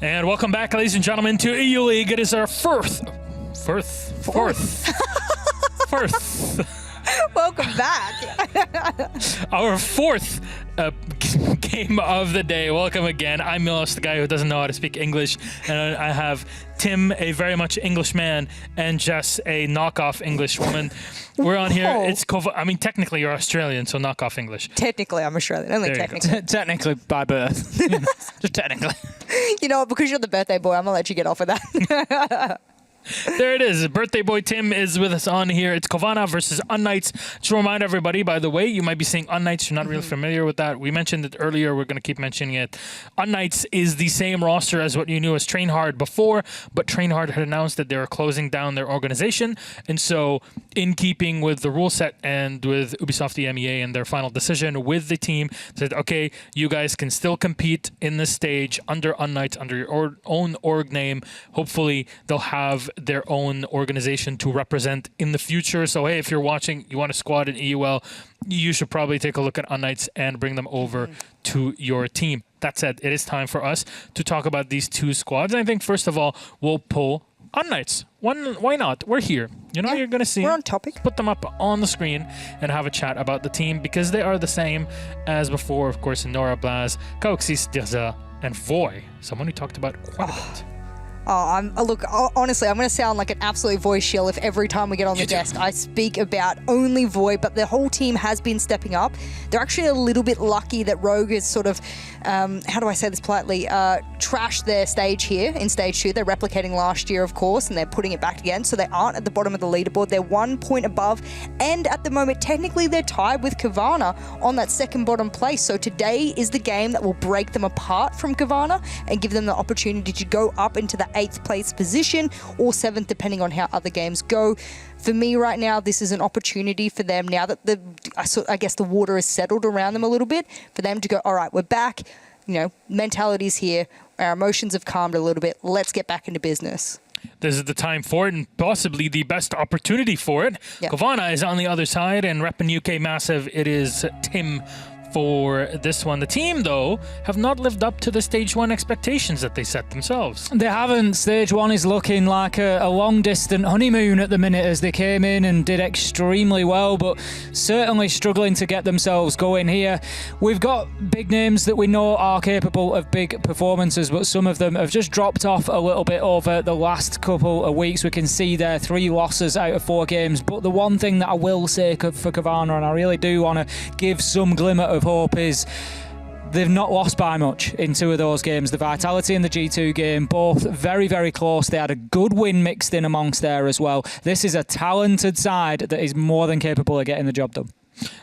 And welcome back, ladies and gentlemen, to EU League. It is our fourth. Welcome back. Our fourth game of the day. Welcome again. I'm Milos, the guy who doesn't know how to speak English, and I have Tim, a very much English man, and Jess, a knockoff English woman. We're on here. Whoa. It's I mean, technically you're Australian, so knockoff English. Technically, I'm Australian. Only There you technically. Technically by birth. Just technically. You know what? Because you're the birthday boy, I'm going to let you get off of that. There it is. Birthday boy Tim is with us on here. It's Cowana versus Unknights. Just to remind everybody, by the way, you might be saying Unknights. You're not really familiar with that. We mentioned it earlier. We're going to keep mentioning it. Unknights is the same roster as what you knew as Train Hard before, but Train Hard had announced that they were closing down their organization. And so, in keeping with the rule set and with Ubisoft EMEA and their final decision with the team, said, okay, you guys can still compete in this stage under Unknights, under your own org name. Hopefully, they'll have their own organization to represent in the future. So hey, if you're watching, you want a squad in EUL, you should probably take a look at Unknights and bring them over to your team. That said, it is time for us to talk about these two squads. And I think first of all, we'll pull Unknights. Why not? We're here. You know, you're going to see. We're on topic. Put them up on the screen and have a chat about the team because they are the same as before. Of course, Nora Blaz, Kauxis, Dirza, and Voy. Someone we talked about quite a bit. Look, honestly, I'm going to sound like an absolute voice shill if every time we get on the desk I speak about only Void, but the whole team has been stepping up. They're actually a little bit lucky that Rogue is sort of, how do I say this politely, trashed their stage here in stage 2. They're replicating last year, of course, and they're putting it back again, so they aren't at the bottom of the leaderboard. They're 1 point above, and at the moment, technically, they're tied with Cowana on that second bottom place. So today is the game that will break them apart from Cowana and give them the opportunity to go up into the 8th place position or 7th, depending on how other games go. For me right now, this is an opportunity for them now that I guess the water is settled around them a little bit, for them to go, all right, we're back. You know, mentality's here. Our emotions have calmed a little bit. Let's get back into business. This is the time for it and possibly the best opportunity for it. Yep. Cowana is on the other side and repping UK Massive, it is Tim for this one. The team, though, have not lived up to the Stage 1 expectations that they set themselves. They haven't. Stage 1 is looking like a long-distant honeymoon at the minute as they came in and did extremely well, but certainly struggling to get themselves going here. We've got big names that we know are capable of big performances, but some of them have just dropped off a little bit over the last couple of weeks. We can see there 3 losses out of 4 games, but the one thing that I will say for Cowana, and I really do want to give some glimmer of hope, is they've not lost by much in 2 of those games. The Vitality and the G2 game, both very, very close. They had a good win mixed in amongst there as well. This is a talented side that is more than capable of getting the job done.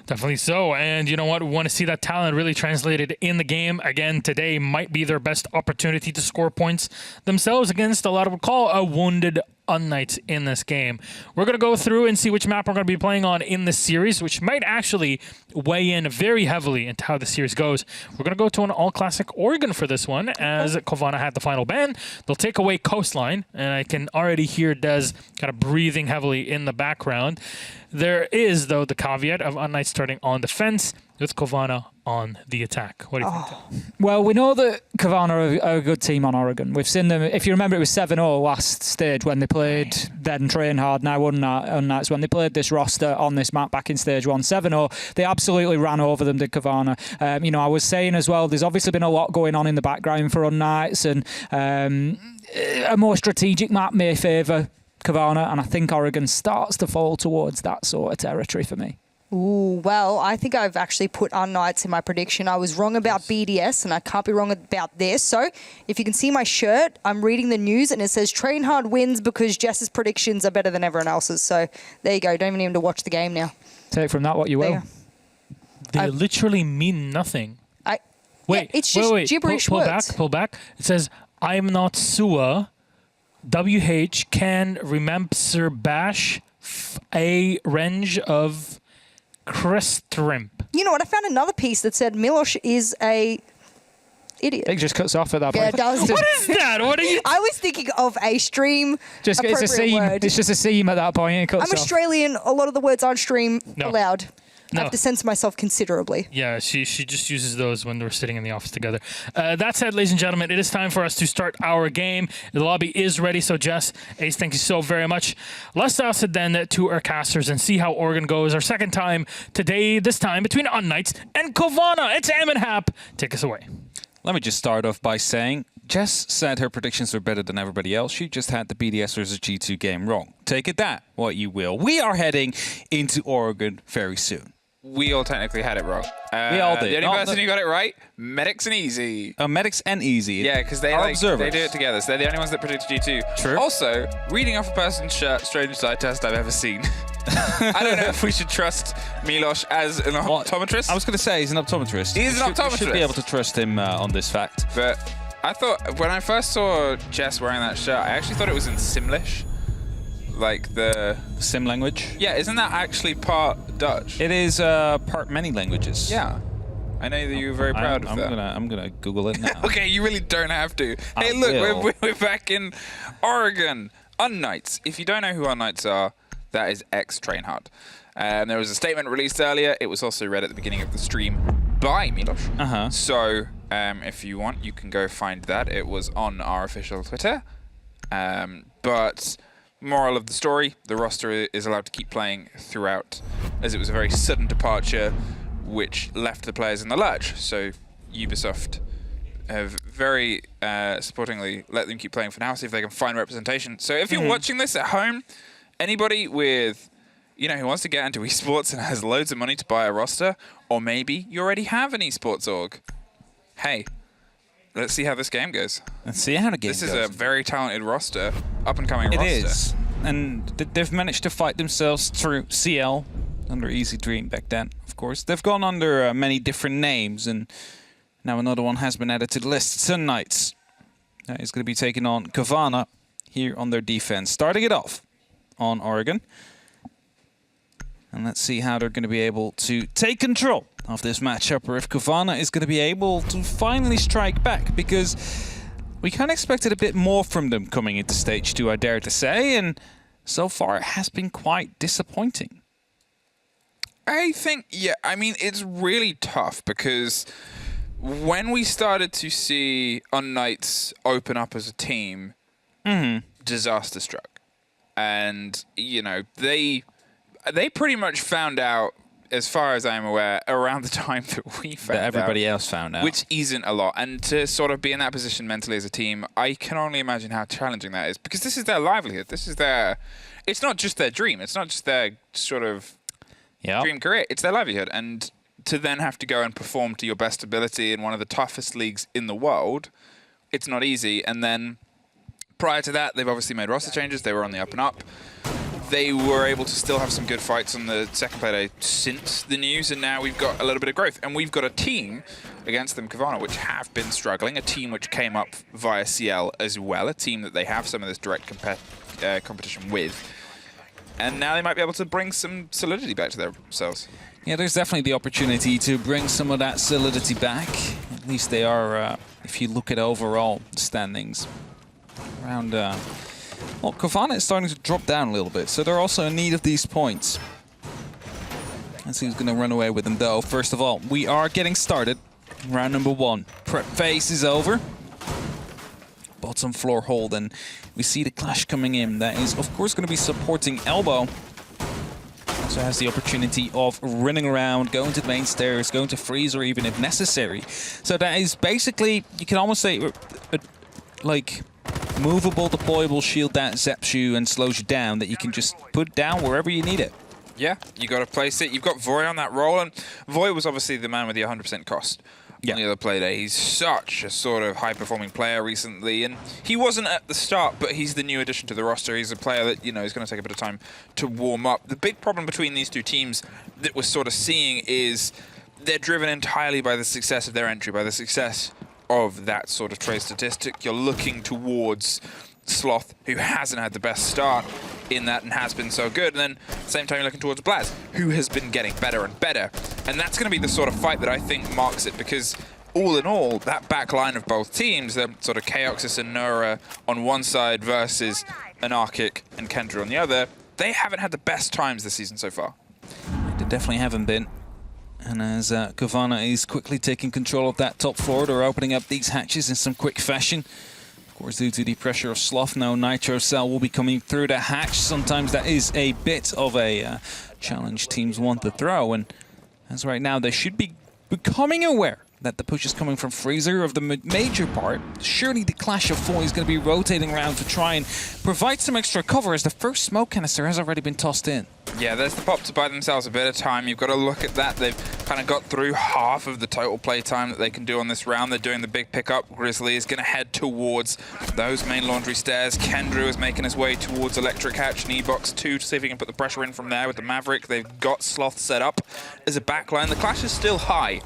Definitely so. And you know what? We want to see that talent really translated in the game. Again, today might be their best opportunity to score points themselves against a lot of what we call a wounded Unknights in this game. We're going to go through and see which map we're going to be playing on in this series, which might actually weigh in very heavily into how the series goes. We're going to go to an all-classic Oregon for this one, as Cowana had the final ban. They'll take away Coastline, and I can already hear Des kind of breathing heavily in the background. There is, though, the caveat of Unknights starting on defense with Cowana on the attack. What do you think? Well, we know that Cowana are a good team on Oregon. We've seen them, if you remember, it was 7-0 last stage when they played then Train Hard, now Unknights. When they played this roster on this map back in stage 1, 7-0, they absolutely ran over them, did Cowana. You know, I was saying as well, there's obviously been a lot going on in the background for Unknights, and a more strategic map may favour Cowana, and I think Oregon starts to fall towards that sort of territory for me. Ooh, well, I think I've actually put Unknights in my prediction. I was wrong about BDS, and I can't be wrong about this. So, if you can see my shirt, I'm reading the news, and it says Train Hard wins because Jess's predictions are better than everyone else's. So, there you go. Don't even need to watch the game now. Take from that what you will. They literally mean nothing. It's just gibberish words. Pull back. It says, I'm not Sua. WH can remember bash a range of Crestrimp. You know what? I found another piece that said Milos is a idiot. It just cuts off at that point. Yeah, it does. What is that? What are you? I was thinking of a stream It's a seam. word. It's just a seam at that point. It cuts I'm off. Australian. A lot of the words aren't stream allowed. I have to censor myself considerably. Yeah, she just uses those when we're sitting in the office together. That said, ladies and gentlemen, it is time for us to start our game. The lobby is ready, so Jess, Ace, thank you so very much. Let's toss it then to our casters and see how Oregon goes. Our second time today, this time between Unknights and Cowana. It's Am and Hap. Take us away. Let me just start off by saying, Jess said her predictions were better than everybody else. She just had the BDS versus G2 game wrong. Take it that, what you will. We are heading into Oregon very soon. We all technically had it wrong. We all did. The only person who got it right, Medics and Easy. Medics and Easy. Yeah, because they observers. they do it together. So they're the only ones that predicted G2. True. Also, reading off a person's shirt, strangest eye test I've ever seen. I don't know if we should trust Milos as an optometrist. I was going to say he's an optometrist. He is an optometrist. You should be able to trust him on this fact. But I thought, when I first saw Jess wearing that shirt, I actually thought it was in Simlish. Like the Sim language? Yeah, isn't that actually part Dutch? It is part many languages. Yeah. I know that you're very proud of that. I'm gonna Google it now. Okay, you really don't have to. I Hey, look, will. we're back in Oregon. Unknights. If you don't know who Unknights are, that is ex-Trainhard. There was a statement released earlier. It was also read at the beginning of the stream by Milos. So, if you want, you can go find that. It was on our official Twitter. But moral of the story, the roster is allowed to keep playing throughout, as it was a very sudden departure which left the players in the lurch. So Ubisoft have very supportingly let them keep playing for now, see if they can find representation. So if you're watching this at home, anybody with, you know, who wants to get into esports and has loads of money to buy a roster, or maybe you already have an esports org, hey, let's see how this game goes. Let's see how the game goes. This is a very talented roster, up-and-coming roster. It is. And they've managed to fight themselves through CL under Easy Dream back then, of course. They've gone under many different names, and now another one has been added to the list. It's Unknights. Is going to be taking on Cowana here on their defense. Starting it off on Oregon. And let's see how they're going to be able to take control of this matchup, or if Cowana is going to be able to finally strike back, because we kind of expected a bit more from them coming into Stage 2, I dare to say, and so far it has been quite disappointing. I think, yeah, I mean, it's really tough because when we started to see Unknights open up as a team, disaster struck. And, you know, they pretty much found out, as far as I'm aware, around the time that we found out. That everybody else found out. Which isn't a lot. And to sort of be in that position mentally as a team, I can only imagine how challenging that is. Because this is their livelihood. This is their... It's not just their dream. It's not just their sort of dream career. It's their livelihood. And to then have to go and perform to your best ability in one of the toughest leagues in the world, it's not easy. And then prior to that, they've obviously made roster changes. They were on the up and up. They were able to still have some good fights on the second Playday since the news, and now we've got a little bit of growth. And we've got a team against them, Cowana, which have been struggling, a team which came up via CL as well, a team that they have some of this direct competition with. And now they might be able to bring some solidity back to themselves. Yeah, there's definitely the opportunity to bring some of that solidity back. At least they are, if you look at overall standings, around... Well, Cowana is starting to drop down a little bit, so they're also in need of these points. Let's see who's going to run away with them, though. First of all, we are getting started. Round number 1. Prep phase is over. Bottom floor hold, and we see the clash coming in. That is, of course, going to be supporting Elbow. Also has the opportunity of running around, going to the main stairs, going to freezer even if necessary. So that is basically, you can almost say, like... movable, deployable shield that zaps you and slows you down, that you can just put down wherever you need it. Yeah, you got to place it. You've got Voy on that role, and Voy was obviously the man with the 100% cost on the other Playday. He's such a sort of high-performing player recently, and he wasn't at the start, but he's the new addition to the roster. He's a player that, you know, is going to take a bit of time to warm up. The big problem between these two teams that we're sort of seeing is they're driven entirely by the success of their entry, by the success of that sort of trade statistic. You're looking towards Sloth, who hasn't had the best start in that and has been so good, and then at the same time you're looking towards Blaz, who has been getting better and better. And that's going to be the sort of fight that I think marks it, because all in all, that back line of both teams, the sort of Chaoxis and Nura on one side versus Anarchic and Kendra on the other, they haven't had the best times this season so far. They definitely haven't been. And as Cowana is quickly taking control of that top floor, they're opening up these hatches in some quick fashion. Of course, due to the pressure of Sloth, no Nitro Cell will be coming through the hatch. Sometimes that is a bit of a challenge teams want to throw. And as right now, they should be becoming aware that the push is coming from Freezer of the major part. Surely the Clash of Four is going to be rotating around to try and provide some extra cover as the first smoke canister has already been tossed in. Yeah, there's the pop to buy themselves a bit of time. You've got to look at that. They've kind of got through half of the total play time that they can do on this round. They're doing the big pickup. Grizzly is going to head towards those main laundry stairs. Kendrew is making his way towards Electric Hatch and E-Box 2 to see if he can put the pressure in from there with the Maverick. They've got Sloth set up as a backline. The Clash is still high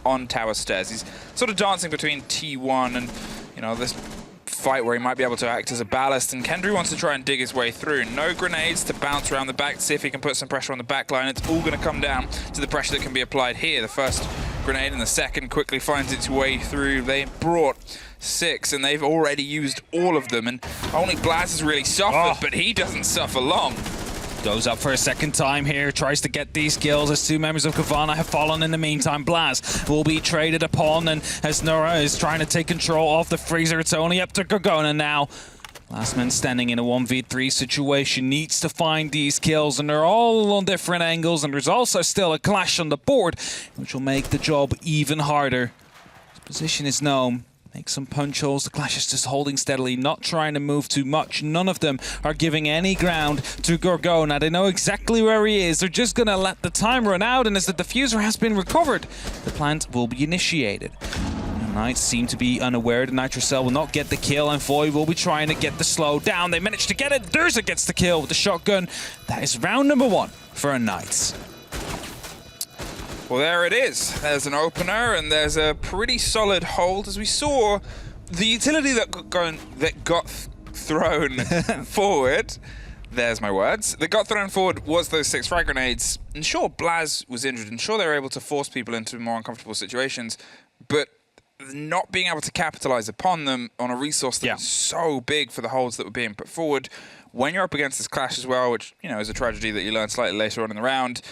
on tower stairs. He's sort of dancing between T1 and, you know, this fight where he might be able to act as a ballast, and Kendrew wants to try and dig his way through. No grenades to bounce around the back to see if he can put some pressure on the back line. It's all going to come down to the pressure that can be applied here. The first grenade and the second quickly finds its way through. They brought 6 and they've already used all of them, and only Blaz has really suffered, but he doesn't suffer long. Goes up for a second time here, tries to get these kills as 2 members of Cowana have fallen in the meantime. Blaz will be traded upon, and as Nora is trying to take control of the Freezer, it's only up to Cowana now. Last man standing in a 1v3 situation needs to find these kills, and they're all on different angles, and there's also still a clash on the board, which will make the job even harder. His position is known. Make some punch holes. The Clash is just holding steadily, not trying to move too much. None of them are giving any ground to Gorgona. They know exactly where he is. They're just going to let the time run out, and as the diffuser has been recovered, the plant will be initiated. The Knights seem to be unaware. The Nitro Cell will not get the kill, and Void will be trying to get the slow down. They managed to get it. Durza gets the kill with the shotgun. That is round number 1 for Unknights. Well, there it is. There's an opener, and there's a pretty solid hold. As we saw, the utility that got thrown forward, there's my words, that got thrown forward was those 6 frag grenades. And sure, Blaz was injured, and sure they were able to force people into more uncomfortable situations, but not being able to capitalize upon them on a resource that was so big for the holds that were being put forward. When you're up against this Clash as well, which, you know, is a tragedy that you learn slightly later on in the round,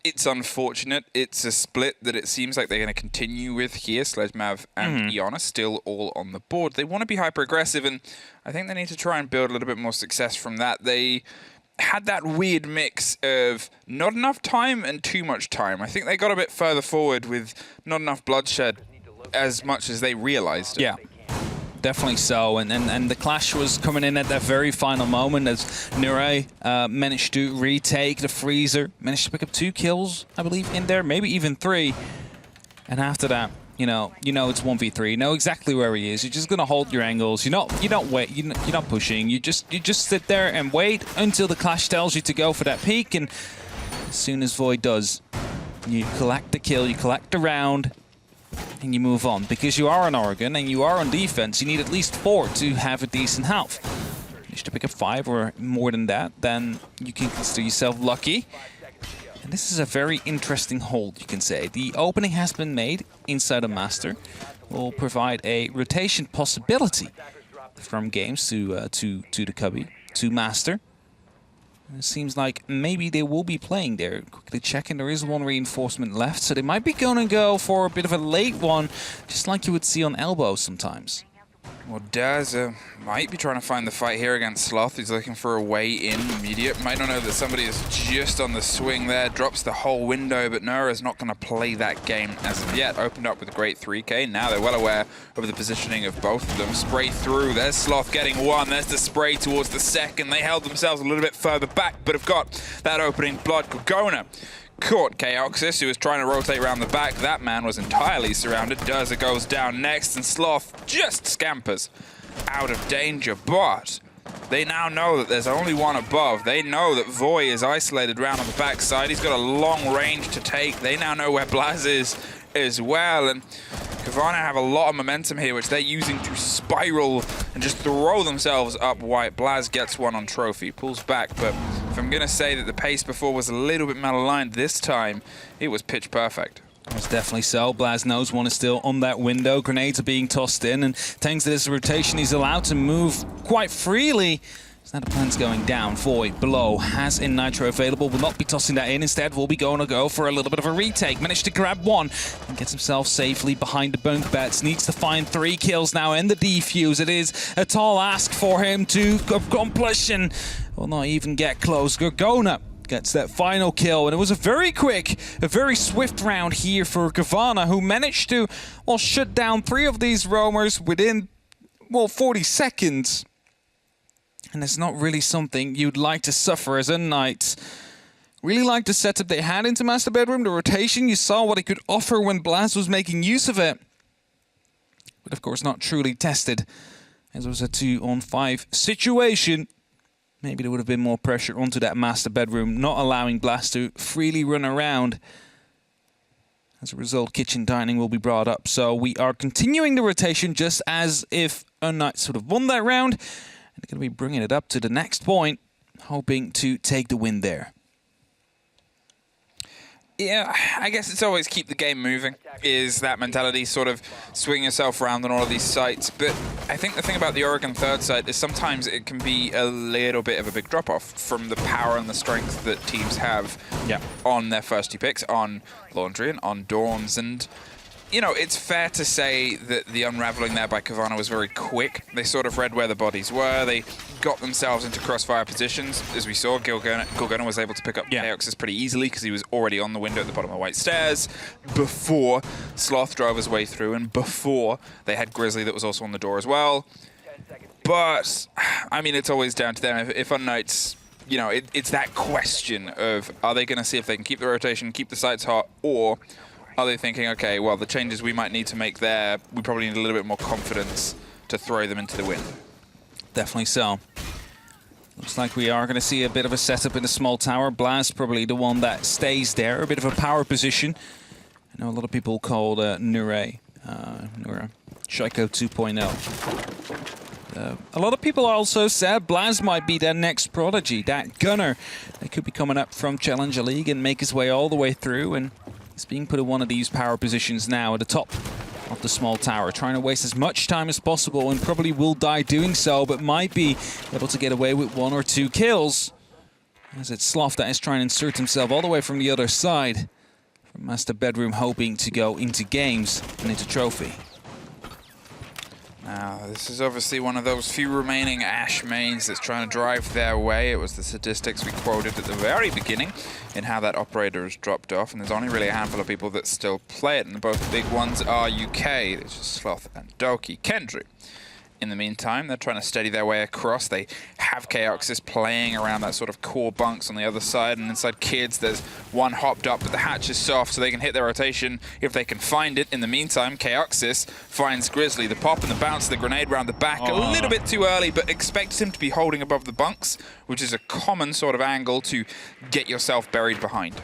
it's unfortunate. It's a split that it seems like they're going to continue with here. Sledge Mav and Iona still all on the board. They want to be hyper-aggressive, and I think they need to try and build a little bit more success from that. They had that weird mix of not enough time and too much time. I think they got a bit further forward with not enough bloodshed as much as they realized. Yeah. Definitely so, and the Clash was coming in at that very final moment as Nure managed to retake the Freezer, managed to pick up 2 kills, I believe, in there, maybe even 3. And after that, you know it's 1v3. You know exactly where he is. You're just gonna hold your angles. You're not pushing. You just sit there and wait until the Clash tells you to go for that peek, and as soon as Void does, you collect the kill, you collect the round, and you move on. Because you are on Oregon and you are on defense, you need at least 4 to have a decent health. If you need to pick up 5 or more than that, then you can consider yourself lucky. And this is a very interesting hold, you can say. The opening has been made inside a Master. Will provide a rotation possibility from games to the Cubby, to Master. It seems like maybe they will be playing there. Quickly checking, there is 1 reinforcement left, so they might be going to go for a bit of a late one, just like you would see on Elbow sometimes. Well, Daz might be trying to find the fight here against Sloth. He's looking for a way in immediate. Might not know that somebody is just on the swing there. Drops the whole window, but Nora's not going to play that game as of yet. Opened up with a great 3K. Now they're well aware of the positioning of both of them. Spray through. There's Sloth getting 1. There's the spray towards the second. They held themselves a little bit further back, but have got that opening blood. Gorgona caught Chaoxis, who was trying to rotate around the back. That man was entirely surrounded. Durza goes down next, and Sloth just scampers out of danger. But they now know that there's only 1 above. They know that Voy is isolated around on the backside. He's got a long range to take. They now know where Blaz is as well. And Cowana have a lot of momentum here, which they're using to spiral and just throw themselves up white. Blaz gets 1 on trophy, pulls back, but if I'm going to say that the pace before was a little bit malaligned, this time it was pitch perfect. It's definitely so. Blaz knows 1 is still on that window. Grenades are being tossed in, and thanks to this rotation, he's allowed to move quite freely. Now the plan's going down. Void below has in Nitro available. Will not be tossing that in. Instead, will be going to go for a little bit of a retake. Managed to grab one and gets himself safely behind the bunk beds. Needs to find 3 kills now in the defuse. It is a tall ask for him to accomplish and will not even get close. Gorgona gets that final kill, and it was a very quick, a very swift round here for Cowana, who managed to, well, shut down 3 of these roamers within, well, 40 seconds. And it's not really something you'd like to suffer as Unknights. Really liked the setup they had into Master Bedroom, the rotation. You saw what it could offer when Blast was making use of it. But of course not truly tested, as it was a 2-on-5 situation. Maybe there would have been more pressure onto that Master Bedroom, not allowing Blast to freely run around. As a result, kitchen dining will be brought up. So we are continuing the rotation just as if Unknights would have won that round. They're going to be bringing it up to the next point, hoping to take the win there. Yeah, I guess it's always keep the game moving, is that mentality, sort of swing yourself around on all of these sites. But I think the thing about the Oregon third site is sometimes it can be a little bit of a big drop-off from the power and the strength that teams have on their first 2 picks, on Laundry and on Dawns. And you know, it's fair to say that the unraveling there by Cowana was very quick. They sort of read where the bodies were. They got themselves into crossfire positions. As we saw, Gorgona was able to pick up Chaoxus pretty easily because he was already on the window at the bottom of the white stairs before Sloth drove his way through and before they had Grizzly that was also on the door as well. But, I mean, it's always down to them. If Unknights, you know, it's that question of, are they going to see if they can keep the rotation, keep the sites hot, or are they thinking, okay, well, the changes we might need to make there, we probably need a little bit more confidence to throw them into the wind? Definitely so. Looks like we are going to see a bit of a setup in the small tower. Blast probably the one that stays there. A bit of a power position. I know a lot of people called Nure Shaiko 2.0. A lot of people also said Blast might be their next prodigy, that gunner that could be coming up from Challenger League and make his way all the way through. And he's being put in one of these power positions now at the top of the small tower, trying to waste as much time as possible and probably will die doing so, but might be able to get away with 1 or 2 kills. As it's Sloth that is trying to insert himself all the way from the other side. From Master Bedroom hoping to go into games and into trophy. Now, this is obviously one of those few remaining Ashe mains that's trying to drive their way. It was the statistics we quoted at the very beginning in how that operator has dropped off, and there's only really a handful of people that still play it, and both big ones are UK. There's just Sloth and Doki. Kendrick, in the meantime, they're trying to steady their way across. They have Chaoxus playing around that sort of core bunks on the other side, and inside Kids, there's one hopped up, but the hatch is soft, so they can hit their rotation if they can find it. In the meantime, Chaoxus finds Grizzly. The pop and the bounce of the grenade round the back, a little bit too early, but expects him to be holding above the bunks, which is a common sort of angle to get yourself buried behind.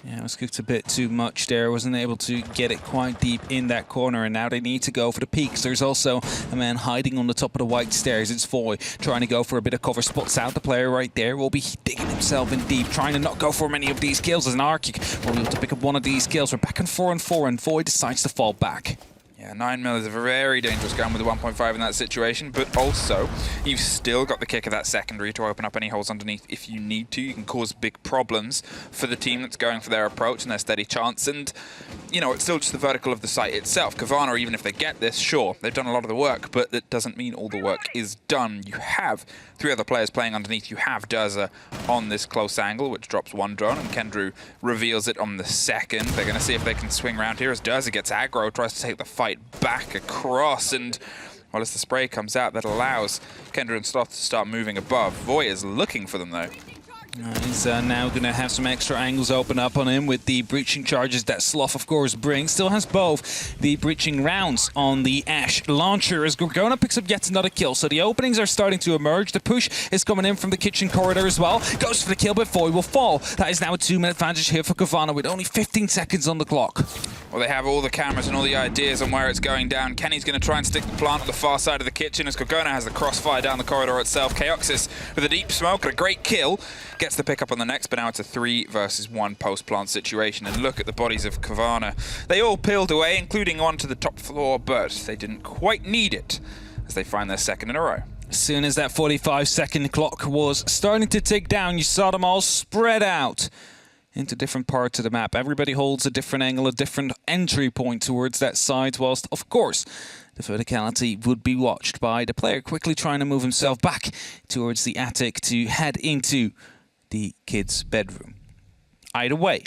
Yeah, it was cooked a bit too much there. Wasn't able to get it quite deep in that corner, and now they need to go for the peaks. There's also a man hiding on the top of the white stairs. It's Void trying to go for a bit of cover. Spots out the player right there. Will be digging himself in deep, trying to not go for many of these kills as an Arctic will be able to pick up one of these kills. We're back in 4-on-4, and Void decides to fall back. Yeah, 9mm is a very dangerous gun with the 1.5 in that situation, but also you've still got the kick of that secondary to open up any holes underneath if you need to. You can cause big problems for the team that's going for their approach and their steady chance, and you know, it's still just the vertical of the site itself. Cowana, even if they get this, sure, they've done a lot of the work, but that doesn't mean all the work is done. You have 3 other players playing underneath. You have Durza on this close angle, which drops 1 drone, and Kendrew reveals it on the second. They're going to see if they can swing around here as Durza gets aggro, tries to take the fight back across, and well, as the spray comes out, that allows Kendrew and Sloth to start moving above. Voy is looking for them, though. He's now going to have some extra angles open up on him with the breaching charges that Sloth, of course, brings. Still has both the breaching rounds on the Ashe launcher as Gorgona picks up yet another kill. So the openings are starting to emerge. The push is coming in from the kitchen corridor as well. Goes for the kill, but Void will fall. That is now a 2-minute advantage here for Cowana with only 15 seconds on the clock. Well, they have all the cameras and all the ideas on where it's going down. Kenny's going to try and stick the plant at the far side of the kitchen as Gorgona has the crossfire down the corridor itself. Chaoxus with a deep smoke and a great kill. Gets the pick up on the next, but now it's a 3 versus 1 post-plant situation. And look at the bodies of Cowana. They all peeled away, including one to the top floor, but they didn't quite need it as they find their second in a row. As soon as that 45-second clock was starting to tick down, you saw them all spread out into different parts of the map. Everybody holds a different angle, a different entry point towards that side, whilst, of course, the verticality would be watched by the player quickly trying to move himself back towards the attic to head into the kid's bedroom. Either way,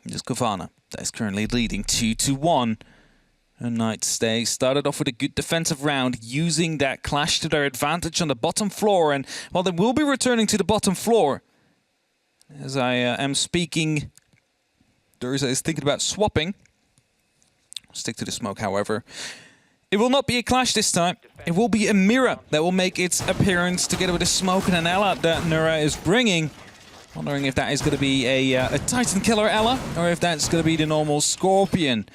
there's Cowana that is currently leading 2-1. Unknights, they started off with a good defensive round, using that clash to their advantage on the bottom floor. And while they will be returning to the bottom floor, as I am speaking, Durza is thinking about swapping. Stick to the smoke, however. It will not be a clash this time. It will be a mirror that will make its appearance together with the smoke and an Ella that Nura is bringing. Wondering if that is going to be a Titan Killer Ella, or if that's going to be the normal Scorpion.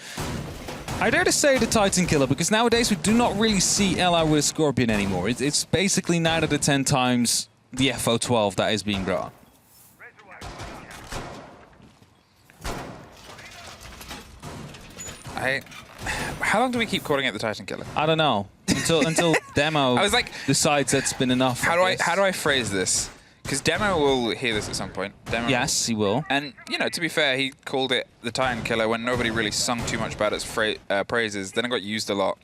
I dare to say the Titan Killer, because nowadays we do not really see Ella with a Scorpion anymore. It's basically 9 out of 10 times the FO12 that is being brought. How long do we keep calling it the Titan Killer? I don't know. Until Demo I was like, decides that's been enough. How do I phrase this? Because Demo will hear this at some point. Demo yes, he will. And, you know, to be fair, he called it the Titan Killer when nobody really sung too much about its praises. Then it got used a lot.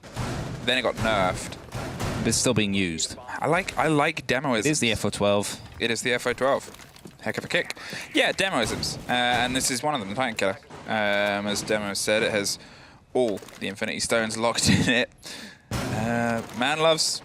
Then it got nerfed. But it's still being used. I like demoisms. It is the FO12. It is the FO12. Heck of a kick. Yeah, demoisms. And this is one of them, the Titan Killer. As Demo said, it has all the Infinity Stones locked in it. Man loves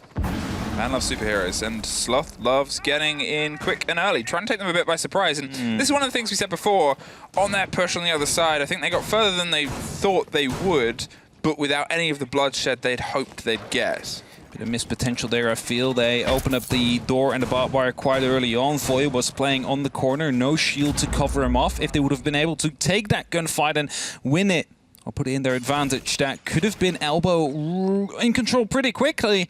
superheroes, and Sloth loves getting in quick and early, trying to take them a bit by surprise. And this is one of the things we said before, on that push on the other side, I think they got further than they thought they would, but without any of the bloodshed they'd hoped they'd get. Bit of missed potential there, I feel. They opened up the door and the barbed wire quite early on. Foy was playing on the corner, no shield to cover him off. If they would have been able to take that gunfight and win it, or put it in their advantage, that could have been Elbow in control pretty quickly,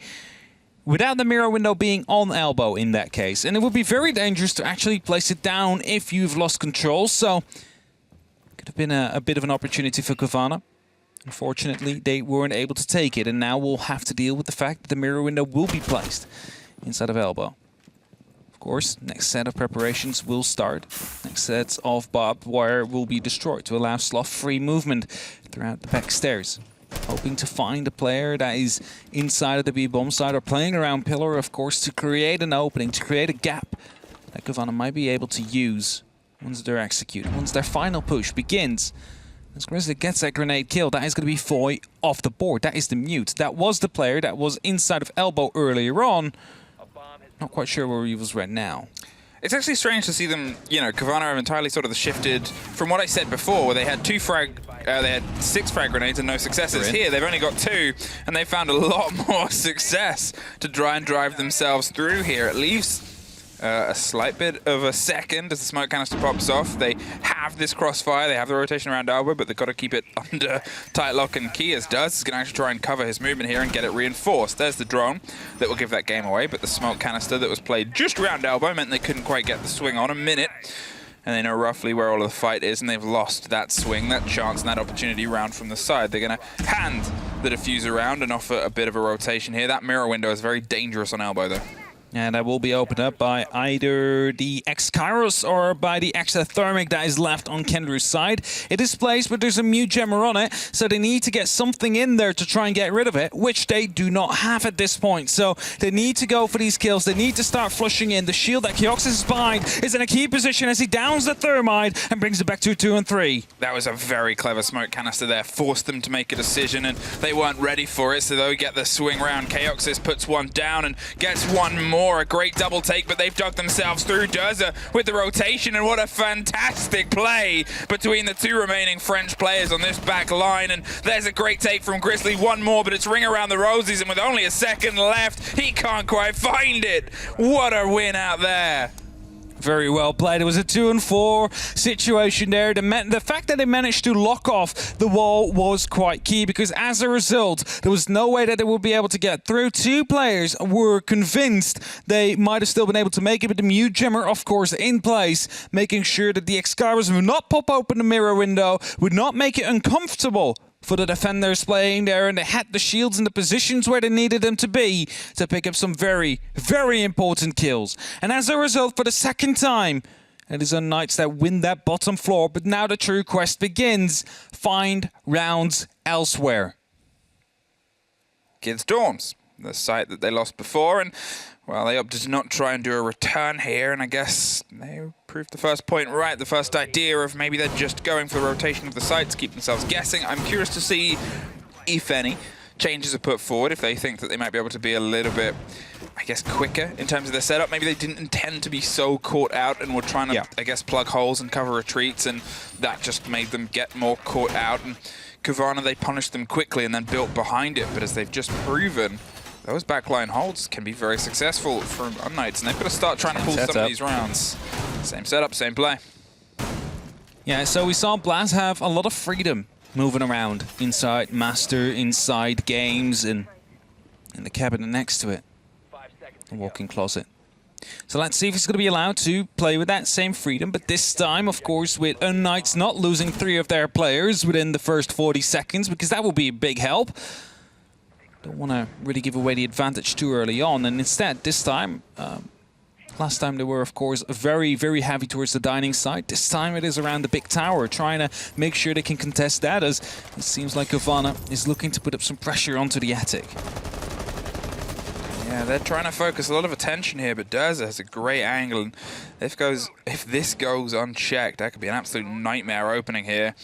without the mirror window being on Elbow in that case. And it would be very dangerous to actually place it down if you've lost control. So, could have been a bit of an opportunity for Cowana. Unfortunately, they weren't able to take it, and now we'll have to deal with the fact that the mirror window will be placed inside of Elbow. Of course, next set of preparations will start. Next sets of barbed wire will be destroyed to allow Sloth free movement throughout the back stairs. Hoping to find a player that is inside of the B-bomb side or playing around Pillar, of course, to create an opening, to create a gap that Cowana might be able to use once they're executed, once their final push begins. As Grizzly gets that grenade kill, that is going to be Foy off the board. That is the mute. That was the player that was inside of Elbow earlier on. Not quite sure where he was right now. It's actually strange to see them, you know, Cowana have entirely sort of shifted from what I said before, where they had they had 6 frag grenades and no successes. Here, they've only got 2, and they found a lot more success to try and drive themselves through here. It leaves a slight bit of a second as the smoke canister pops off. They have this crossfire, they have the rotation around Elbow, but they've got to keep it under tight lock and key, as Duz is going to actually try and cover his movement here and get it reinforced. There's the drone that will give that game away, but the smoke canister that was played just around Elbow meant they couldn't quite get the swing on. A minute, and they know roughly where all of the fight is, and they've lost that swing, that chance, and that opportunity round from the side. They're going to hand the diffuser around and offer a bit of a rotation here. That mirror window is very dangerous on Elbow, though. And that will be opened up by either the X-Kairos or by the Exothermic that is left on Kendra's side. It is placed, but there's a mute jammer on it, so they need to get something in there to try and get rid of it, which they do not have at this point. So they need to go for these kills. They need to start flushing in. The shield that Kioxis is behind is in a key position as he downs the Thermite and brings it back to 2 and 3. That was a very clever smoke canister there. Forced them to make a decision, and they weren't ready for it, so they get the swing round. Kioxis puts one down and gets one more. A great double take, but they've dug themselves through. Durza with the rotation, and what a fantastic play between the 2 remaining French players on this back line. And there's a great take from Grizzly. One more, but it's ring around the roses, and with only a second left, he can't quite find it. What a win out there. Very well played. It was a 2 and 4 situation there. The fact that they managed to lock off the wall was quite key, because as a result, there was no way that they would be able to get through. 2 players were convinced they might have still been able to make it, but the mute jammer, of course, in place, making sure that the X-Kairos would not pop open the mirror window, would not make it uncomfortable for the defenders playing there, and they had the shields in the positions where they needed them to be to pick up some very, very important kills. And as a result, for the second time, it is Unknights that win that bottom floor, but now the true quest begins. Find rounds elsewhere. Kids Dorms, the site that they lost before, and well, they opted to not try and do a return here, and I guess they proved the first point right, the first idea of maybe they're just going for the rotation of the site to keep themselves guessing. I'm curious to see, if any, changes are put forward, if they think that they might be able to be a little bit, I guess, quicker in terms of their setup. Maybe they didn't intend to be so caught out and were trying to, I guess, plug holes and cover retreats, and that just made them get more caught out. And Cowana, they punished them quickly and then built behind it, but as they've just proven, those backline holds can be very successful from Unknights, and they've got to start trying to pull some of these rounds. Same setup, same play. Yeah, so we saw Blaz have a lot of freedom moving around inside Master, inside games, and in the cabinet next to it. A walk-in closet. So let's see if he's going to be allowed to play with that same freedom, but this time, of course, with Unknights not losing 3 of their players within the first 40 seconds, because that will be a big help. Don't want to really give away the advantage too early on, and instead, this time, last time they were, of course, very, very heavy towards the dining side. This time it is around the big tower, trying to make sure they can contest that, as it seems like Cowana is looking to put up some pressure onto the attic. Yeah, they're trying to focus a lot of attention here, but Durza has a great angle, and if this goes unchecked, that could be an absolute nightmare opening here.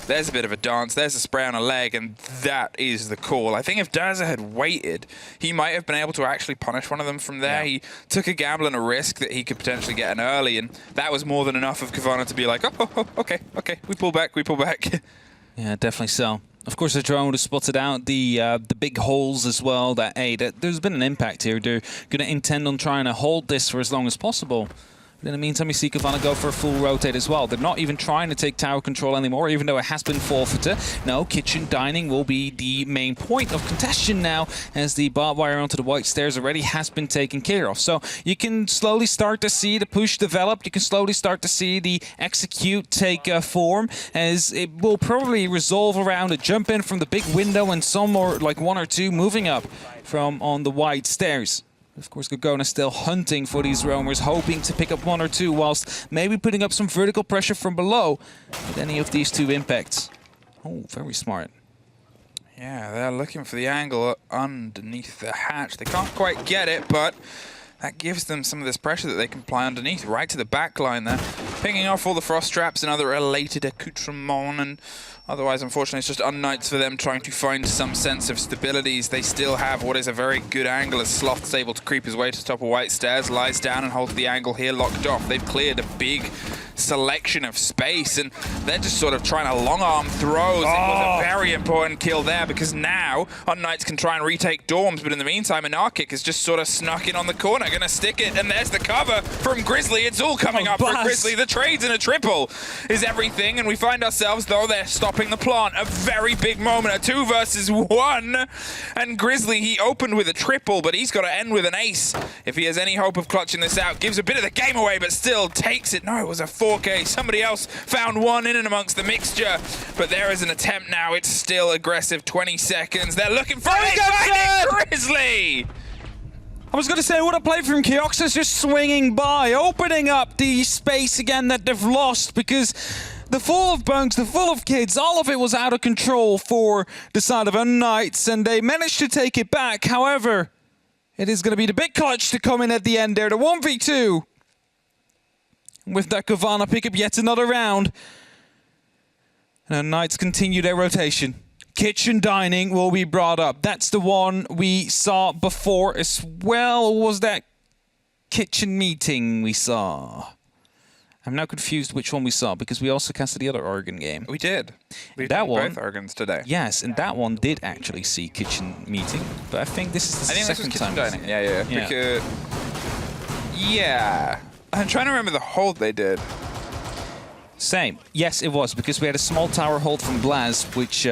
There's a bit of a dance, there's a spray on a leg, and that is the call. I think if Durza had waited, he might have been able to actually punish one of them from there. Yeah. He took a gamble and a risk that he could potentially get an early, and that was more than enough of Cowana to be like, oh, okay, we pull back. Yeah, definitely so. Of course, the drone would have spotted out the big holes as well. That there's been an impact here. They're going to intend on trying to hold this for as long as possible. But in the meantime, we see Cowana go for a full rotate as well. They're not even trying to take tower control anymore, even though it has been forfeited. No, kitchen dining will be the main point of contention now, as the barbed wire onto the white stairs already has been taken care of. So you can slowly start to see the push develop. You can slowly start to see the execute take form, as it will probably resolve around a jump in from the big window and some more, like 1 or 2 moving up from on the white stairs. Of course, Cowana still hunting for these roamers, hoping to pick up 1 or 2, whilst maybe putting up some vertical pressure from below with any of these 2 impacts. Oh, very smart. Yeah, they're looking for the angle underneath the hatch. They can't quite get it, but that gives them some of this pressure that they can apply underneath, right to the back line there. Picking off all the frost traps and other related accoutrements, and otherwise, unfortunately, it's just Unknights for them trying to find some sense of stabilities. They still have what is a very good angle, as Sloth's able to creep his way to the top of white stairs, lies down and holds the angle here locked off. They've cleared a big selection of space, and they're just sort of trying to long arm throws. It was a very important kill there, because now Unknights can try and retake dorms, but in the meantime, Anarchic has just sort of snuck in on the corner, gonna stick it, and there's the cover from Grizzly. It's all coming up for Grizzly. The trades in a triple is everything, and we find ourselves, though they're stopping the plant, a very big moment, a 2 versus 1, and Grizzly, he opened with a triple, but he's got to end with an ace if he has any hope of clutching this out. Gives a bit of the game away, but still takes it. No, it was a 4K. Somebody else found 1 in and amongst the mixture, but there is an attempt now. It's still aggressive. 20 seconds. They're looking for Grizzly! I was going to say, what a play from Kioxa's, just swinging by, opening up the space again that they've lost, because the full of bunks, the full of kids, all of it was out of control for the side of Unknights, and they managed to take it back. However, it is going to be the big clutch to come in at the end there, the 1v2. With that, Cowana pick up yet another round. And Unknights continue their rotation. Kitchen dining will be brought up. That's the one we saw before as well. Was that kitchen meeting we saw? I'm now confused which one we saw, because we also casted the other Oregon game. We did. We did both Oregons today. Yes, and that one did actually see kitchen meeting, but I think this is the second time. Dining. Yeah. Yeah. I'm trying to remember the hold they did. Same. Yes, it was, because we had a small tower hold from Blaz, which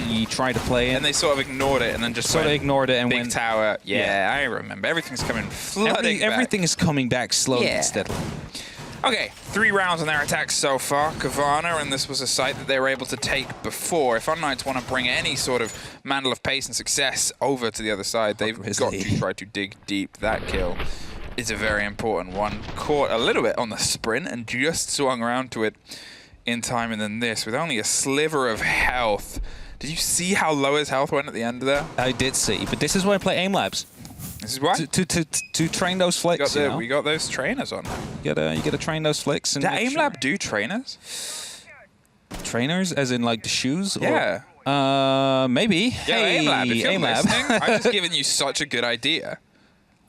he tried to play in. And they sort of ignored it, and then just ignored it and big went tower. Yeah, I remember. Everything's coming flooding Everything is coming back slowly and steadily. Okay, 3 rounds on their attacks so far. Cowana, and this was a site that they were able to take before. If Unknights want to bring any sort of mantle of pace and success over to the other side, they've got to try to dig deep. That kill is a very important one. Caught a little bit on the sprint and just swung around to it in time, and then this with only a sliver of health. Did you see how low his health went at the end there? I did see, but this is why I play aim labs. This is why? To train those flicks, We got those trainers on. You gotta train those flicks. And Did aim lab do trainers? Trainers, as in like the shoes? Yeah. Or, maybe. Yeah, hey, aim lab. If you're aim lab. listening, I've just given you such a good idea.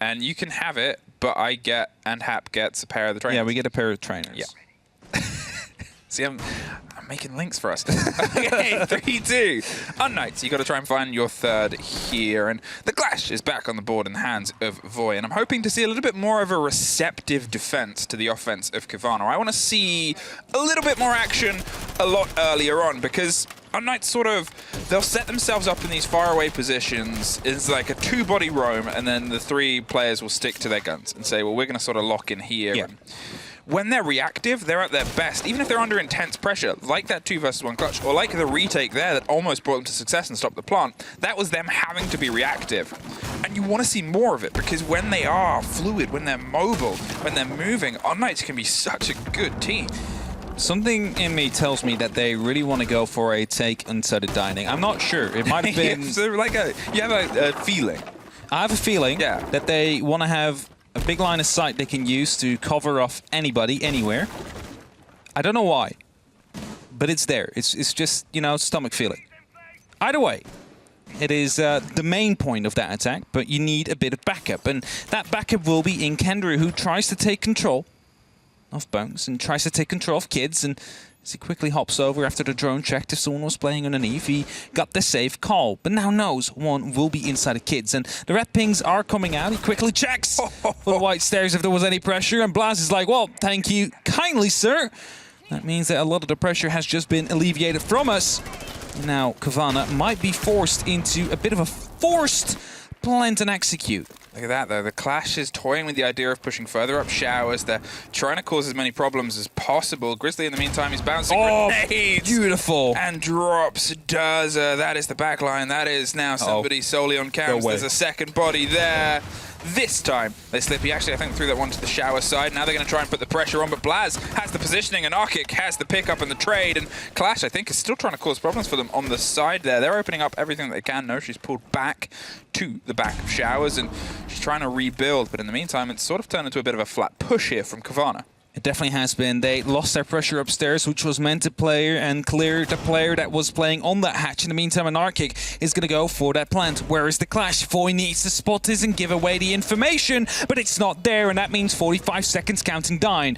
And you can have it, but I get, and Hap gets a pair of the trainers. Yeah, we get a pair of trainers. Yeah. See, I'm making links for us. Okay, 3-2. Unknights, you got to try and find your third here. And the Clash is back on the board in the hands of Voy. And I'm hoping to see a little bit more of a receptive defense to the offense of Cowana. I want to see a little bit more action a lot earlier on, because Unknights sort of, they'll set themselves up in these faraway positions. It's like a 2-body roam, and then the 3 players will stick to their guns and say, well, we're going to sort of lock in here. Yeah. And when they're reactive, they're at their best, even if they're under intense pressure, like that 2 versus 1 clutch, or like the retake there that almost brought them to success and stopped the plant. That was them having to be reactive. And you want to see more of it, because when they are fluid, when they're mobile, when they're moving, Unknights can be such a good team. Something in me tells me that they really want to go for a take instead of dining. I'm not sure. It might have been... So like you have a feeling. I have a feeling that they want to have a big line of sight they can use to cover off anybody, anywhere. I don't know why, but it's there. It's just, you know, stomach feeling. Either way, it is the main point of that attack, but you need a bit of backup. And that backup will be in Kendra, who tries to take control of Bones and tries to take control of Kids. And as he quickly hops over after the drone checked if someone was playing underneath, he got the safe call, but now knows one will be inside of Kids. And the red pings are coming out. He quickly checks for the white stairs if there was any pressure, and Blaz is like, well, thank you kindly, sir. That means that a lot of the pressure has just been alleviated from us. Now Cowana might be forced into a bit of a forced plant and execute. Look at that, though. The Clash is toying with the idea of pushing further up showers. They're trying to cause as many problems as possible. Grizzly, in the meantime, is bouncing grenades. Beautiful. And drops Daza. That is the back line. That is now somebody solely on cams. There's a second body there. This time, they Slippy actually, I think, threw that one to the shower side. Now they're going to try and put the pressure on, but Blaz has the positioning, and Arkic has the pickup and the trade, and Clash, I think, is still trying to cause problems for them on the side there. They're opening up everything that they can. No, she's pulled back to the back of showers, and she's trying to rebuild, but in the meantime, it's sort of turned into a bit of a flat push here from Cowana. It definitely has been. They lost their pressure upstairs, which was meant to play and clear the player that was playing on that hatch. In the meantime, an Arkic is going to go for that plant. Where is the Clash? Voy needs to spot this and give away the information, but it's not there, and that means 45 seconds counting down.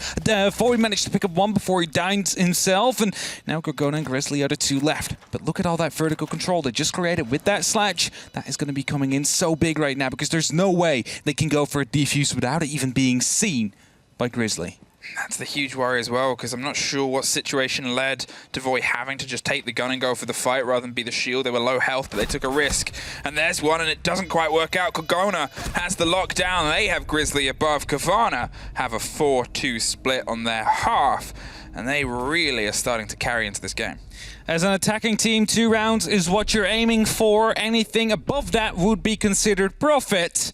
Voy managed to pick up one before he dined himself, and now Gorgona and Grizzly are the 2 left. But look at all that vertical control they just created with that sledge. That is going to be coming in so big right now, because there's no way they can go for a defuse without it even being seen by Grizzly. That's the huge worry as well, because I'm not sure what situation led to Voy having to just take the gun and go for the fight rather than be the shield. They were low health, but they took a risk. And there's one, and it doesn't quite work out. Cowana has the lockdown. They have Grizzly above. Cowana have a 4-2 split on their half, and they really are starting to carry into this game. As an attacking team, 2 rounds is what you're aiming for. Anything above that would be considered profit.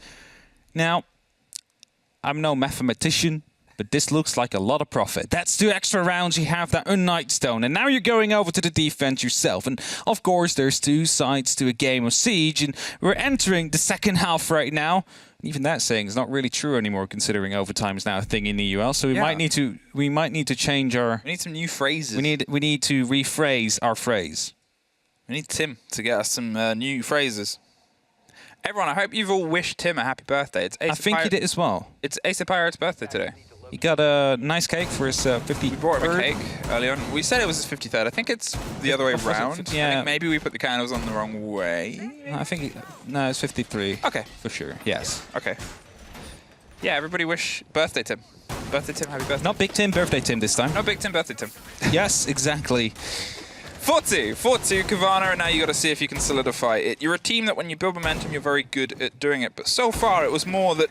Now, I'm no mathematician, but this looks like a lot of profit. That's 2 extra rounds. You have that Unknight Stone, and now you're going over to the defense yourself. And of course, there's 2 sides to a game of Siege, and we're entering the second half right now. Even that saying is not really true anymore, considering overtime is now a thing in the UL. So we might need to change our. We need some new phrases. We need to rephrase our phrase. We need Tim to get us some new phrases. Everyone, I hope you've all wished Tim a happy birthday. It's Ace I think he did as well. It's Ace of Pirate's birthday today. He got a nice cake for his 53rd. We brought him a cake early on. We said it was his 53rd. I think it's the other way around. Yeah. I think maybe we put the candles on the wrong way. I think no, it's 53. Okay. For sure. Yes. Okay. Yeah, everybody wish birthday Tim. Birthday Tim, happy birthday. Not Big Tim, birthday Tim this time. No Big Tim, birthday Tim. Yes, exactly. 4-2 Cowana, and now you got to see if you can solidify it. You're a team that when you build momentum, you're very good at doing it. But so far, it was more that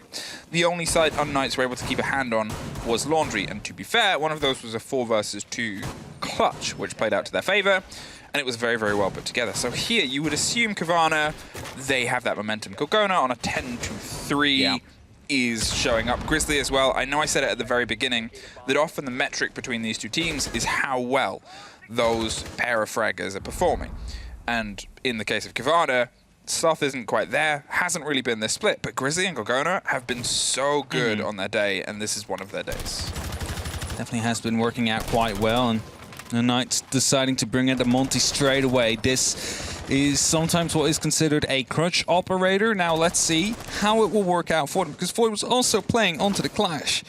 the only side Unknights were able to keep a hand on was Laundry. And to be fair, one of those was a 4 versus 2 clutch, which played out to their favor. And it was very, very well put together. So here, you would assume Cowana, they have that momentum. Cowana on a 10-3 is showing up. Grizzly as well. I know I said it at the very beginning, that often the metric between these two teams is how well those pair of fraggers are performing. And in the case of Cowana, Sloth isn't quite there, hasn't really been this split, but Grizzly and Cowana have been so good on their day, and this is one of their days. Definitely has been working out quite well, and the Knights deciding to bring in the Monty straight away. This is sometimes what is considered a crutch operator. Now let's see how it will work out for them, because Void was also playing onto the Clash.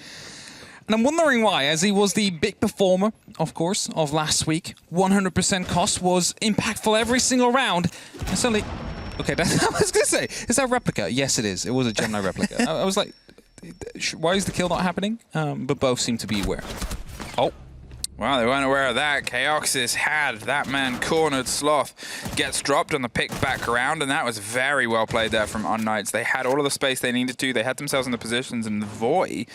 And I'm wondering why, as he was the big performer, of course, of last week. 100% cost was impactful every single round. And suddenly, okay, I was going to say, is that a replica? Yes, it is. It was a Gemini replica. I was like, why is the kill not happening? But both seem to be aware. Oh. Wow, they weren't aware of that. Chaoxis had that man cornered. Sloth gets dropped on the pick back around, and that was very well played there from Unknights. They had all of the space they needed to. They had themselves in the positions, and the Void,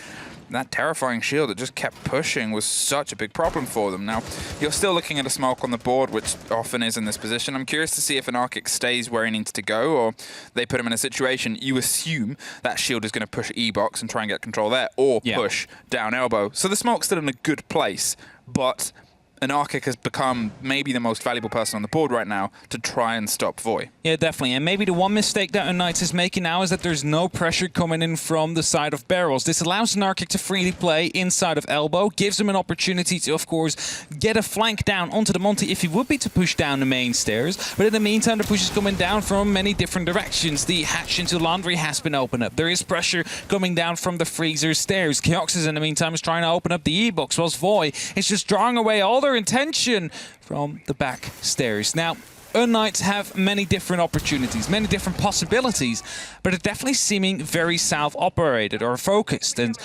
that terrifying shield that just kept pushing, was such a big problem for them. Now, you're still looking at a smoke on the board, which often is in this position. I'm curious to see if an Arctic stays where he needs to go, or they put him in a situation you assume that shield is going to push E-box and try and get control there, or push down elbow. So the smoke's still in a good place, but an Arctic has become maybe the most valuable person on the board right now to try and stop Void. Yeah, definitely. And maybe the one mistake that Unknights is making now is that there's no pressure coming in from the side of barrels. This allows an Arctic to freely play inside of elbow, gives him an opportunity to, of course, get a flank down onto the Monty if he would be to push down the main stairs. But in the meantime, the push is coming down from many different directions. The hatch into Laundry has been opened up. There is pressure coming down from the freezer stairs. Chaoxis, in the meantime, is trying to open up the E-box, whilst Void is just drawing away all their intention from the back stairs. Now, Unknights have many different opportunities, many different possibilities, but they're definitely seeming very self-operated or focused. And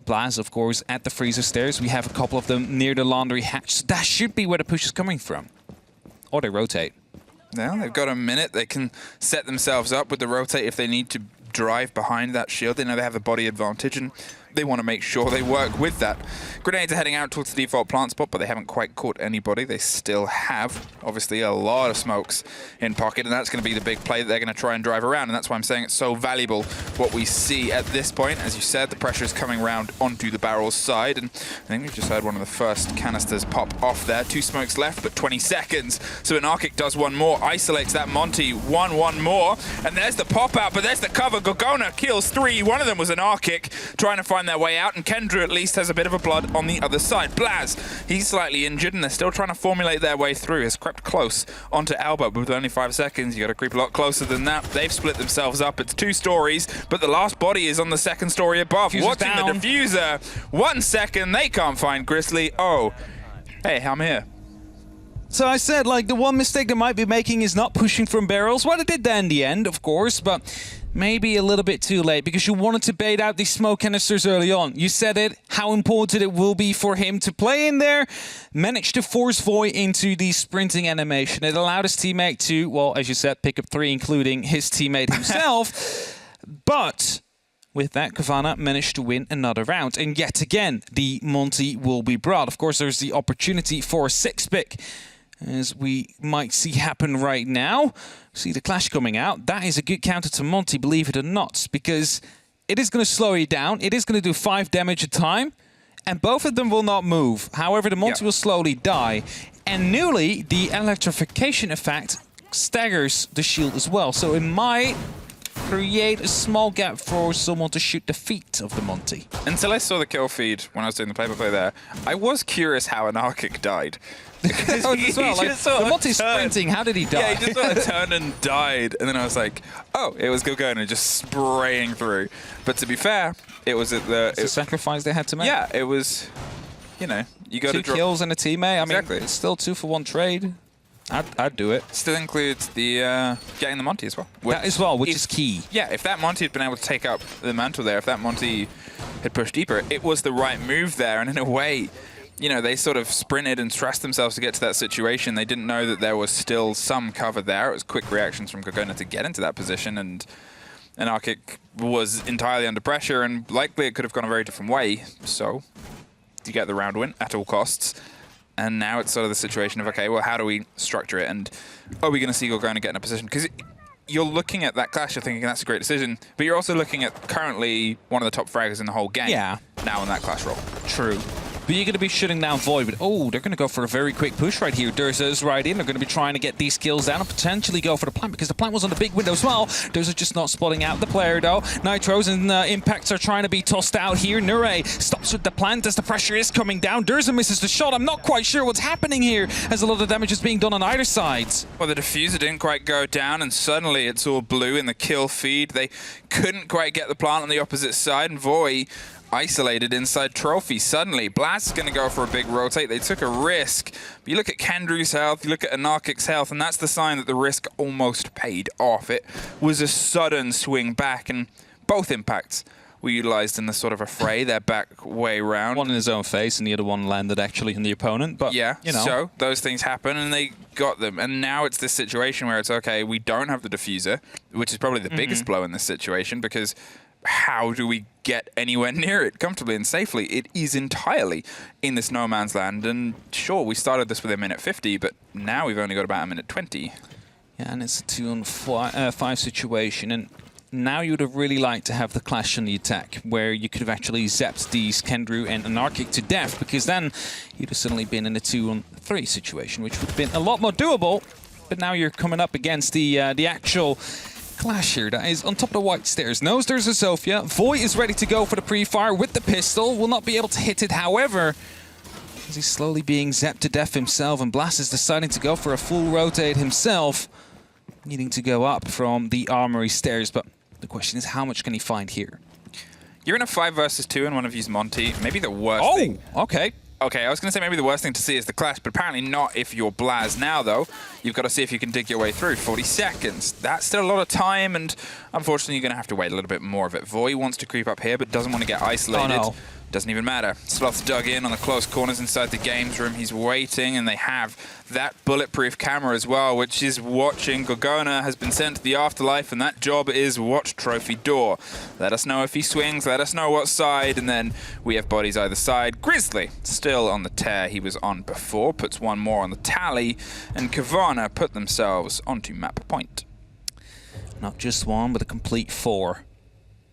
Blaz, of course, at the freezer stairs. We have a couple of them near the Laundry hatch. So that should be where the push is coming from. Or they rotate. Now they've got a minute. They can set themselves up with the rotate if they need to drive behind that shield. They know they have a body advantage, and they want to make sure they work with that. Grenades are heading out towards the default plant spot, but they haven't quite caught anybody. They still have, obviously, a lot of smokes in pocket, and that's going to be the big play that they're going to try and drive around, and that's why I'm saying it's so valuable what we see at this point. As you said, the pressure is coming around onto the barrel's side, and I think we've just had one of the first canisters pop off there. 2 smokes left, but 20 seconds. So an Arctic does one more, isolates that Monty, one more, and there's the pop-out, but there's the cover. Cowana kills 3. One of them was an Arctic trying to find their way out, and Kendra at least has a bit of a blood on the other side. Blaz, he's slightly injured, and they're still trying to formulate their way through. Has crept close onto elbow, but with only 5 seconds, you got to creep a lot closer than that. They've split themselves up. It's 2 stories, but the last body is on the 2nd story above. Diffuser's watching down. the diffuser. 1 second, they can't find Grizzly. Oh, hey, I'm here. So I said, like, the one mistake they might be making is not pushing from barrels. Well, it did that in the end, of course, but maybe a little bit too late, because you wanted to bait out these smoke canisters early on. You said it, how important it will be for him to play in there. Managed to force Void into the sprinting animation. It allowed his teammate to, well, as you said, pick up 3, including his teammate himself. But with that, Cowana managed to win another round. And yet again, the Monty will be brought. Of course, there's the opportunity for a 6-pick, as we might see happen right now. See the Clash coming out. That is a good counter to Monty, believe it or not, because it is going to slow you down. It is going to do 5 damage a time, and both of them will not move. However, the Monty will slowly die. And newly, the electrification effect staggers the shield as well. So it might create a small gap for someone to shoot the feet of the Monty. Until I saw the kill feed when I was doing the play-by-play there, I was curious how an Arctic died. As well, like, the Monty's sprinting, how did he die? Yeah, he just sort of turned and died, and then I was like, oh, it was Cowana just spraying through. But to be fair, it was at the... It's a sacrifice they had to make. Yeah, it was, you know, you got to 2 kills and a teammate. Exactly. I mean, it's still 2 for 1 trade. I'd do it. Still includes the getting the Monty as well. That as well, which is key. Yeah, if that Monty had been able to take up the mantle there, if that Monty had pushed deeper, it was the right move there, and in a way, you know, they sort of sprinted and stressed themselves to get to that situation. They didn't know that there was still some cover there. It was quick reactions from Cowana to get into that position, and Arctic was entirely under pressure, and likely it could have gone a very different way. So you get the round win at all costs. And now it's sort of the situation of, okay, well, how do we structure it? And are we going to see Cowana get in a position? Because you're looking at that clash, you're thinking that's a great decision, but you're also looking at currently one of the top fraggers in the whole game. Yeah. Now in that clash role. True. But you're going to be shutting down Void. But, oh, they're going to go for a very quick push right here. Durza is right in. They're going to be trying to get these kills down and potentially go for the plant, because the plant was on the big window as well. Durza just not spotting out the player, though. Nitros and Impacts are trying to be tossed out here. Nure stops with the plant as the pressure is coming down. Durza misses the shot. I'm not quite sure what's happening here, as a lot of damage is being done on either side. Well, the diffuser didn't quite go down, and suddenly it's all blue in the kill feed. They couldn't quite get the plant on the opposite side, and Voy isolated inside Trophy. Suddenly, Blast is going to go for a big rotate. They took a risk. But you look at Kendrew's health, you look at Anarchic's health, and that's the sign that the risk almost paid off. It was a sudden swing back, and both impacts were utilized in the sort of a fray. They're back way round. One in his own face, and the other one landed actually in the opponent. But yeah, you know, so those things happen, and they got them. And now it's this situation where it's, okay, we don't have the diffuser, which is probably the biggest blow in this situation, because how do we get anywhere near it comfortably and safely? It is entirely in this no man's land. And sure, we started this with a minute 50, but now we've only got about a minute 20. Yeah, and it's a 2-on-5 situation. And now you would have really liked to have the clash on the attack, where you could have actually zapped these Kendrew and Anarchic to death, because then you'd have suddenly been in a 2-on-3 situation, which would have been a lot more doable. But now you're coming up against the actual clash here that is on top of the white stairs. Knows there's a Sophia. Voy is ready to go for the pre-fire with the pistol. Will not be able to hit it, however, as he's slowly being zapped to death himself, and Blast is deciding to go for a full rotate himself, needing to go up from the armory stairs. But the question is, how much can he find here? You're in a 5 versus 2 and one of you's Monty. Maybe the worst thing. Okay. Okay, I was going to say maybe the worst thing to see is the clash, but apparently not if you're Blaz now, though. You've got to see if you can dig your way through. 40 seconds. That's still a lot of time, and unfortunately you're going to have to wait a little bit more of it. Voy wants to creep up here, but doesn't want to get isolated. Oh, no. Doesn't even matter. Sloth's dug in on the close corners inside the games room. He's waiting, and they have that bulletproof camera as well, which is watching. Cowana has been sent to the afterlife, and that job is watch Trophy door. Let us know if he swings, let us know what side, and then we have bodies either side. Grizzly still on the tear he was on before, puts one more on the tally, and Cowana put themselves onto map point. Not just one, but a complete 4.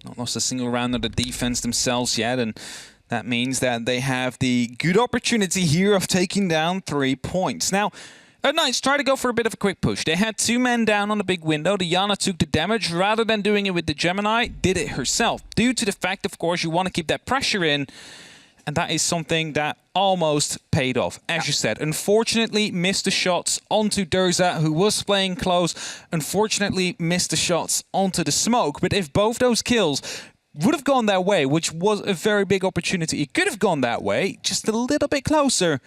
Not lost a single round of the defense themselves yet, and that means that they have the good opportunity here of taking down 3 points. Now, Unknights try to go for a bit of a quick push. They had 2 men down on the big window. The Yana took the damage. Rather than doing it with the Gemini, did it herself. Due to the fact, of course, you want to keep that pressure in, and that is something that almost paid off. As you said, unfortunately missed the shots onto Durza, who was playing close. Unfortunately missed the shots onto the smoke. But if both those kills would have gone that way, which was a very big opportunity, it could have gone that way, just a little bit closer,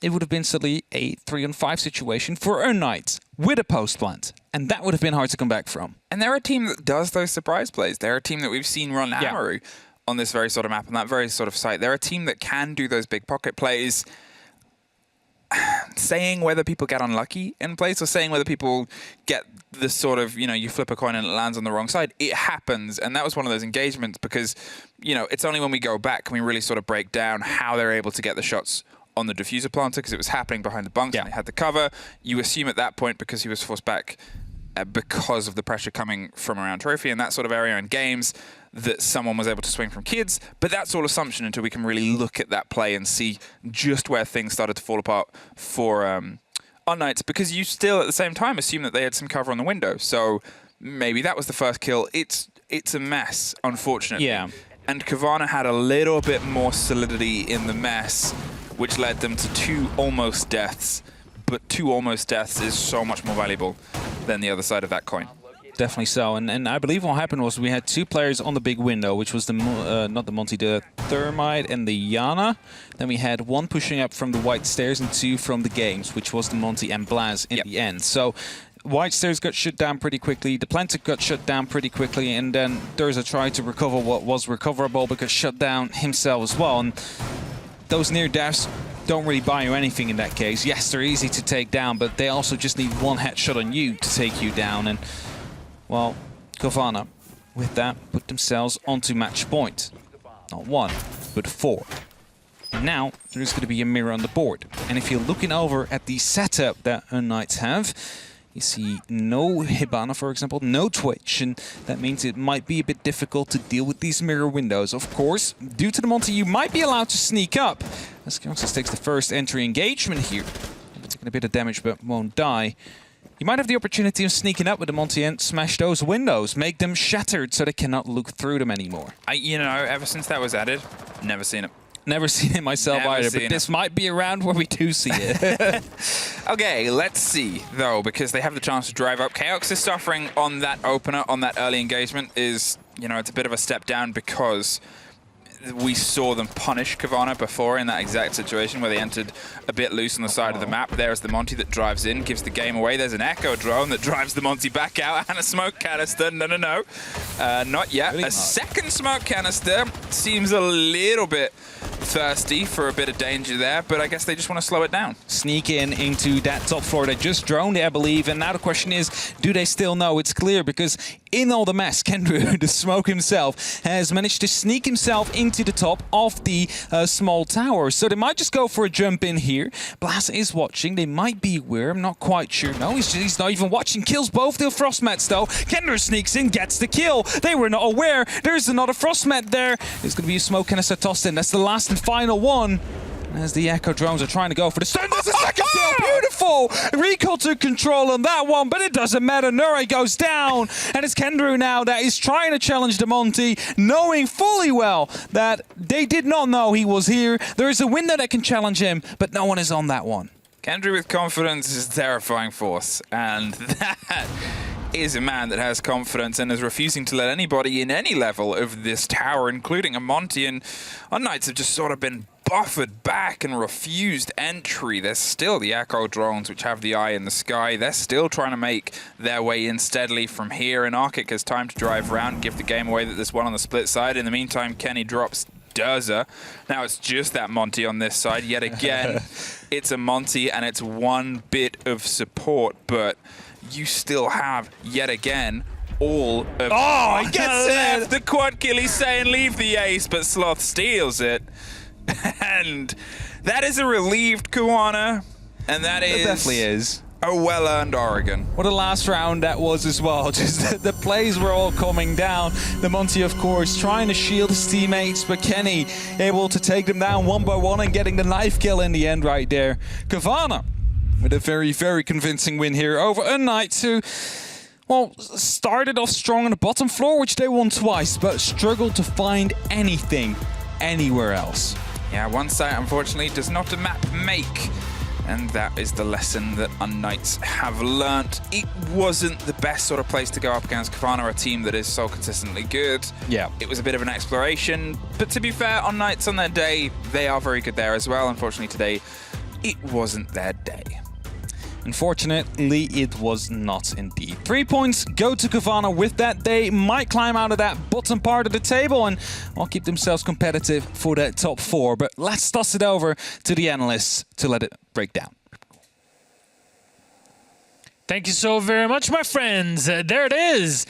it would have been suddenly a 3-on-5 situation for Unknights with a post plant. And that would have been hard to come back from. And they're a team that does those surprise plays. They're a team that we've seen run Amaru on this very sort of map, on that very sort of site. They're a team that can do those big pocket plays. Saying whether people get unlucky in plays or saying whether people get this sort of, you know, you flip a coin and it lands on the wrong side, it happens. And that was one of those engagements because, you know, it's only when we go back can we really sort of break down how they're able to get the shots on the diffuser planter, because it was happening behind the bunks and they had the cover. You assume at that point, because he was forced back because of the pressure coming from around Trophy and that sort of area in games, that someone was able to swing from kids. But that's all assumption until we can really look at that play and see just where things started to fall apart for Unknights, because you still at the same time assume that they had some cover on the window. So maybe that was the first kill. It's a mess, unfortunately. Yeah. And Cowana had a little bit more solidity in the mess, which led them to 2 almost deaths. But 2 almost deaths is so much more valuable than the other side of that coin. Definitely so, and I believe what happened was we had 2 players on the big window, which was the not the Monty, the Thermite and the Yana. Then we had 1 pushing up from the white stairs and 2 from the games, which was the Monty and Blaz in the end. So white stairs got shut down pretty quickly, the Planter got shut down pretty quickly, and then Durza tried to recover what was recoverable but got shut down himself as well. And those near deaths don't really buy you anything in that case. Yes, they're easy to take down, but they also just need one headshot on you to take you down. And, well, Cowana, with that, put themselves onto match point. Not 1, but 4. And now, there's going to be a mirror on the board. And if you're looking over at the setup that Unknights have, you see no Hibana, for example, no Twitch, and that means it might be a bit difficult to deal with these mirror windows. Of course, due to the Monty, you might be allowed to sneak up. As Kansas takes the first entry engagement here. Taking a bit of damage, but won't die. You might have the opportunity of sneaking up with the Monty and smash those windows, make them shattered so they cannot look through them anymore. You know, ever since that was added, never seen it. Never seen it myself either, but this might be a round where we do see it. Okay, let's see, though, because they have the chance to drive up. Chaos is suffering on that opener, on that early engagement is, you know, it's a bit of a step down because we saw them punish Cowana before in that exact situation where they entered a bit loose on the side of the map. There's the Monty that drives in, gives the game away. There's an Echo drone that drives the Monty back out and a smoke canister. No. Not yet. Really a second smoke canister seems a little bit thirsty for a bit of danger there, but I guess they just want to slow it down. Sneak in into that top floor. They just droned it, I believe, and now the question is, do they still know? It's clear because in all the mess, Kendrew, the smoke himself, has managed to sneak himself into the top of the small tower. So they might just go for a jump in here. Blast is watching. They might be aware. I'm not quite sure. No, he's not even watching. Kills both the Frostmats, though. Kendrew sneaks in, gets the kill. They were not aware. There's another Frostmat there. There's going to be a smoke canister tossed in. That's the last and final one. As the Echo drones are trying to go for the stun. There's a second kill. Beautiful. Recall took control on that one, but it doesn't matter. Nure goes down. And it's Kendrew now that is trying to challenge the Monty, knowing fully well that they did not know he was here. There is a window that can challenge him, but no one is on that one. Kendrew with confidence is a terrifying force, and that is a man that has confidence and is refusing to let anybody in any level of this tower, including a Monty, and Unknights have just sort of been buffered back and refused entry. There's still the Echo drones, which have the eye in the sky. They're still trying to make their way in steadily from here, and Arctic has time to drive around, give the game away that there's one on the split side. In the meantime, Kenny drops Durza. Now it's just that Monty on this side. Yet again, it's a Monty and it's one bit of support, but you still have, yet again, all of... Oh, he gets it! The quad kill, he's saying leave the ace, but Sloth steals it. And that is a relieved Cowana, and that is... It definitely is. A well-earned Oregon. What a last round that was as well. Just the plays were all coming down. The Monty, of course, trying to shield his teammates, but Kenny able to take them down one by one and getting the knife kill in the end right there. Cowana with a very, very convincing win here over Unknights, who, well, started off strong on the bottom floor, which they won twice, but struggled to find anything anywhere else. Yeah, one site, unfortunately, does not a map make. And that is the lesson that Unknights have learnt. It wasn't the best sort of place to go up against Cowana, a team that is so consistently good. Yeah. It was a bit of an exploration. But to be fair, Unknights on their day, they are very good there as well. Unfortunately today, it wasn't their day. Unfortunately, it was not indeed. 3 points go to Cowana. With that, they might climb out of that bottom part of the table and will keep themselves competitive for that top 4. But let's toss it over to the analysts to let it break down. Thank you so very much, my friends. There it is.